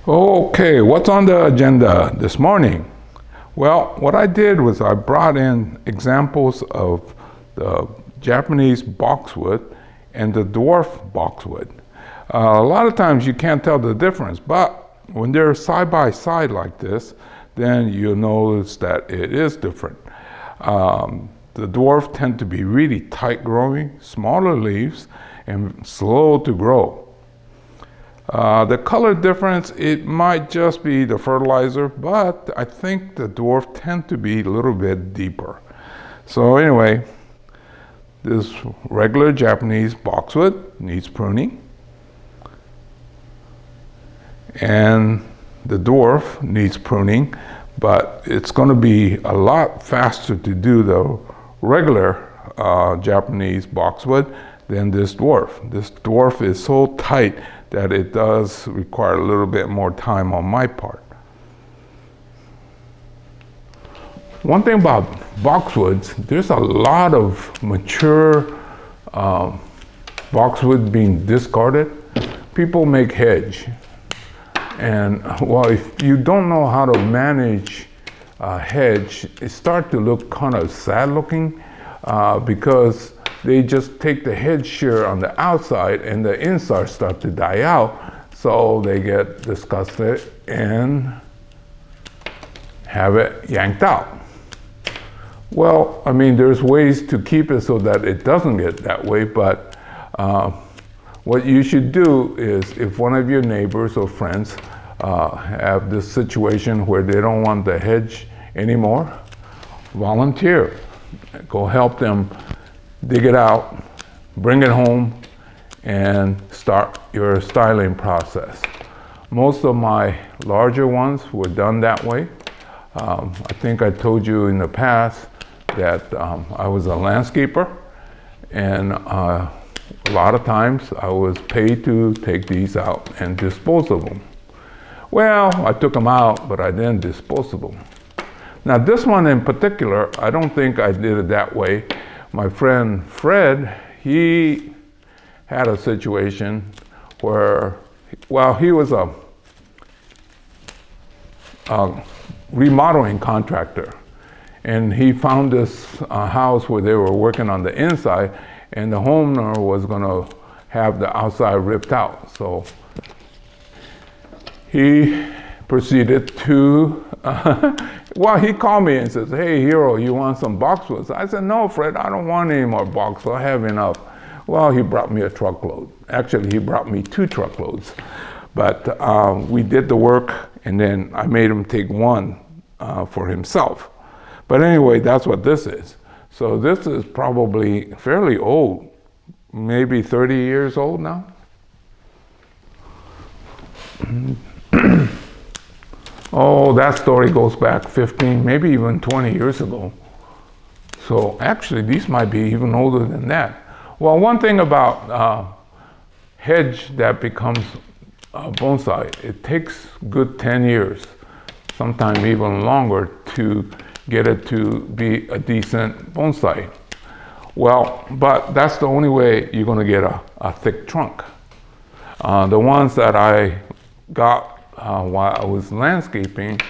Okay, what's on the agenda this morning? Well, what I did was I brought in examples of the Japanese boxwood and the dwarf boxwood. A lot of times you can't tell the difference, but when they're side by side like this, then you'll notice that it is different. The dwarf tend to be really tight growing, smaller leaves, and slow to grow. The color difference, it might just be the fertilizer, but I think the dwarf tend to be a little bit deeper. So anyway, this regular Japanese boxwood needs pruning, and the dwarf needs pruning, but it's going to be a lot faster to do the regular Japanese boxwood than this dwarf. This dwarf is so tight that it does require a little bit more time on my part. One thing about boxwoods, there's a lot of mature boxwood being discarded. People make hedge. And well, if you don't know how to manage hedge, it starts to look kind of sad looking because they just take the head shear on the outside and the inside start to die out, so they get disgusted and have it yanked out. Well, I mean, there's ways to keep it so that it doesn't get that way, but what you should do is, if one of your neighbors or friends have this situation where they don't want the hedge anymore, volunteer. Go help them dig it out, bring it home, and start your styling process. Most of my larger ones were done that way. I think I told you in the past that I was a landscaper, and a lot of times I was paid to take these out and dispose of them. Well, I took them out, but I didn't dispose of them. Now this one in particular, I don't think I did it that way. My friend Fred, he had a situation where, well, he was a remodeling contractor, and he found this house where they were working on the inside, and the homeowner was going to have the outside ripped out. So he proceeded to, well, he called me and says, "Hey, Hero, you want some boxwoods?" I said, "No, Fred, I don't want any more boxwoods. I have enough." Well, he brought me a truckload. Actually, he brought me 2 truckloads. But we did the work, and then I made him take one for himself. But anyway, that's what this is. So this is probably fairly old, maybe 30 years old now. Oh, that story goes back 15, maybe even 20 years ago. So actually, these might be even older than that. Well, one thing about hedge that becomes bonsai, it takes good 10 years, sometimes even longer, to get it to be a decent bonsai. Well, but that's the only way you're going to get a thick trunk. The ones that I got while I was landscaping,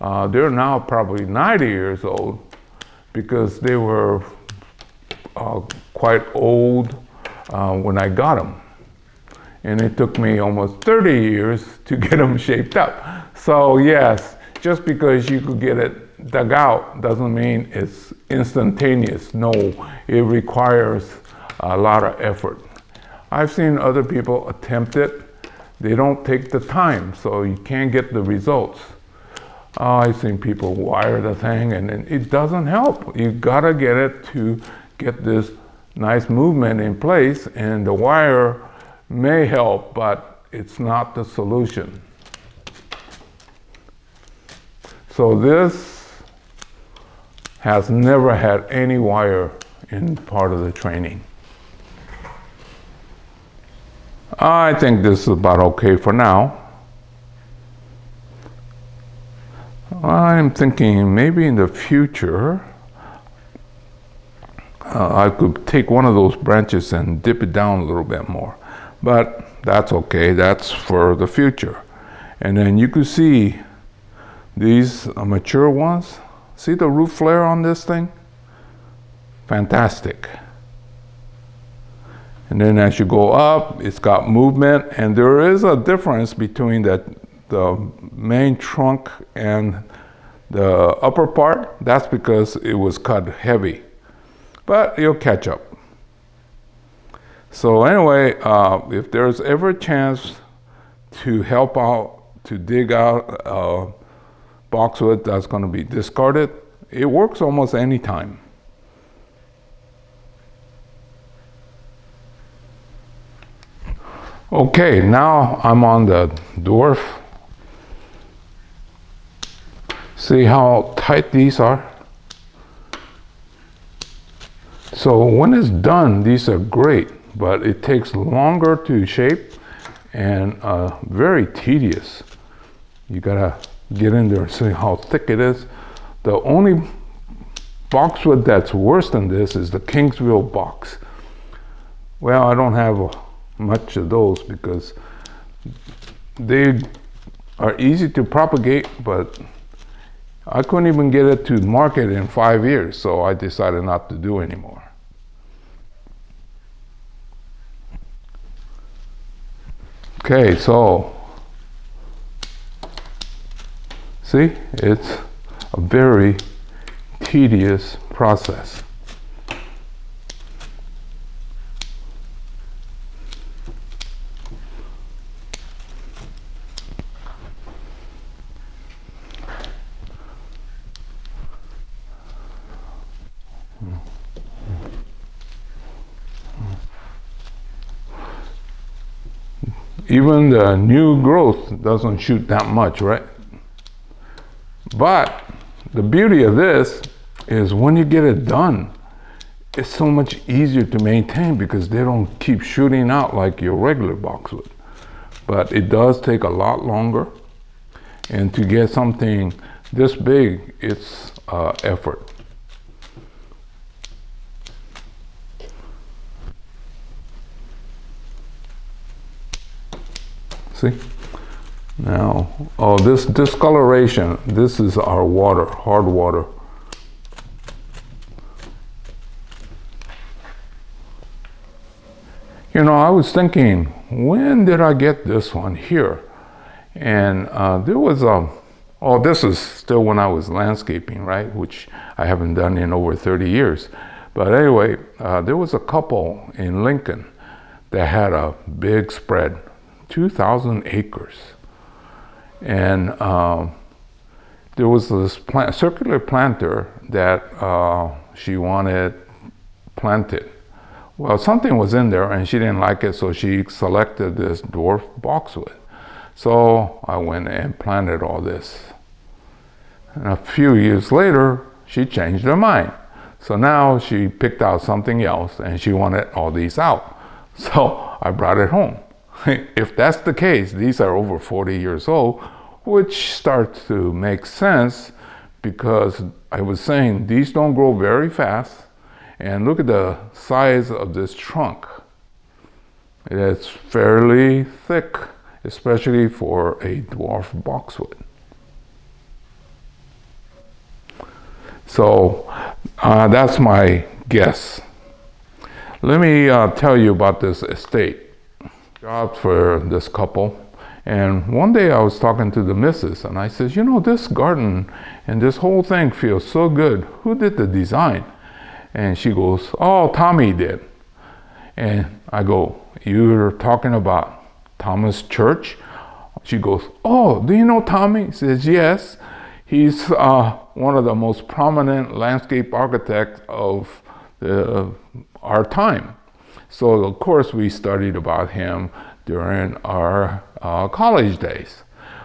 they're now probably 90 years old because they were quite old when I got them. And it took me almost 30 years to get them shaped up. So yes, just because you could get it dug out doesn't mean it's instantaneous. No, it requires a lot of effort. I've seen other people attempt it. They don't take the time, so you can't get the results. I've seen people wire the thing, and it doesn't help. You gotta get it to get this nice movement in place, and the wire may help, but it's not the solution. So this has never had any wire in part of the training. I think this is about okay for now. I'm thinking maybe in the future I could take one of those branches and dip it down a little bit more, but that's okay. That's for the future. And then you could see these mature ones. See the root flare on this thing? Fantastic. And then as you go up, it's got movement, and there is a difference between the main trunk and the upper part. That's because it was cut heavy, but it'll catch up. So anyway, if there's ever a chance to help out, to dig out boxwood that's going to be discarded, it works almost any time. Okay, now I'm on the dwarf. See how tight these are? So when it's done, these are great, but it takes longer to shape and very tedious. You gotta get in there and see how thick it is. The only boxwood that's worse than this is the Kingsville box. Well, I don't have much of those because they are easy to propagate, but I couldn't even get it to market in 5 years, so I decided not to do anymore. Okay, so see, it's a very tedious process. Even the new growth doesn't shoot that much, right? But the beauty of this is when you get it done, it's so much easier to maintain because they don't keep shooting out like your regular boxwood. But it does take a lot longer, and to get something this big, it's effort. See? Now, oh, this discoloration, this is our water, hard water. You know, I was thinking, when did I get this one here? And there was oh, this is still when I was landscaping, right? Which I haven't done in over 30 years. But anyway, there was a couple in Lincoln that had a big spread, 2,000 acres. And there was this circular planter that she wanted planted. Well, something was in there and she didn't like it, so she selected this dwarf boxwood. So I went and planted all this. And a few years later, she changed her mind. So now she picked out something else and she wanted all these out. So I brought it home. If that's the case, these are over 40 years old, which starts to make sense because I was saying these don't grow very fast. And look at the size of this trunk. It's fairly thick, especially for a dwarf boxwood. So that's my guess. Let me tell you about this estate. Job for this couple, and one day I was talking to the missus and I said, you know, this garden and this whole thing feels so good. Who did the design? And she goes, oh, Tommy did. And I go, you're talking about Thomas Church? She goes, oh, do you know Tommy? He says, yes. He's one of the most prominent landscape architects of our time. So of course we studied about him during our college days.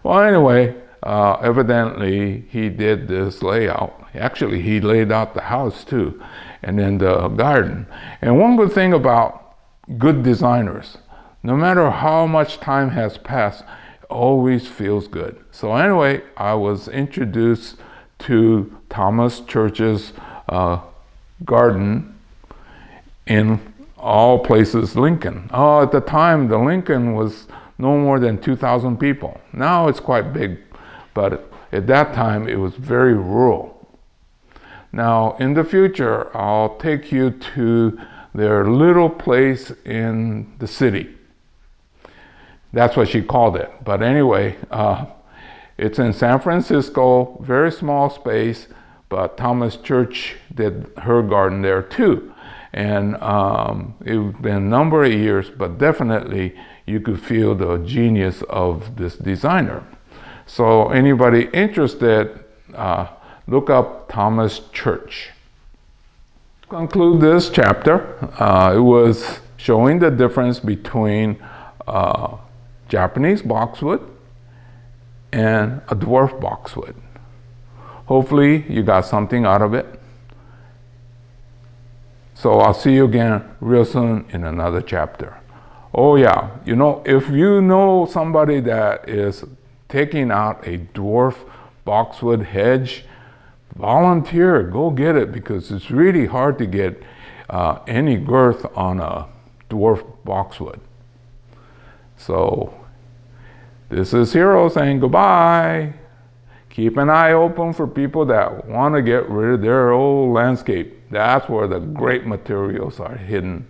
Well, anyway, evidently he did this layout. Actually, he laid out the house too, and then the garden. And one good thing about good designers, no matter how much time has passed, it always feels good. So anyway, I was introduced to Thomas Church's garden in all places Lincoln. Oh, at the time, the Lincoln was no more than 2,000 people. Now it's quite big, but at that time it was very rural. Now in the future, I'll take you to their little place in the city. That's what she called it. But anyway, it's in San Francisco, very small space, but Thomas Church did her garden there too. And it's been a number of years, but definitely you could feel the genius of this designer. So anybody interested, look up Thomas Church. To conclude this chapter, it was showing the difference between Japanese boxwood and a dwarf boxwood. Hopefully you got something out of it. So I'll see you again real soon in another chapter. Oh yeah, if you know somebody that is taking out a dwarf boxwood hedge, volunteer, go get it, because it's really hard to get any girth on a dwarf boxwood. So this is Hero saying goodbye. Keep an eye open for people that want to get rid of their old landscape. That's where the great materials are hidden.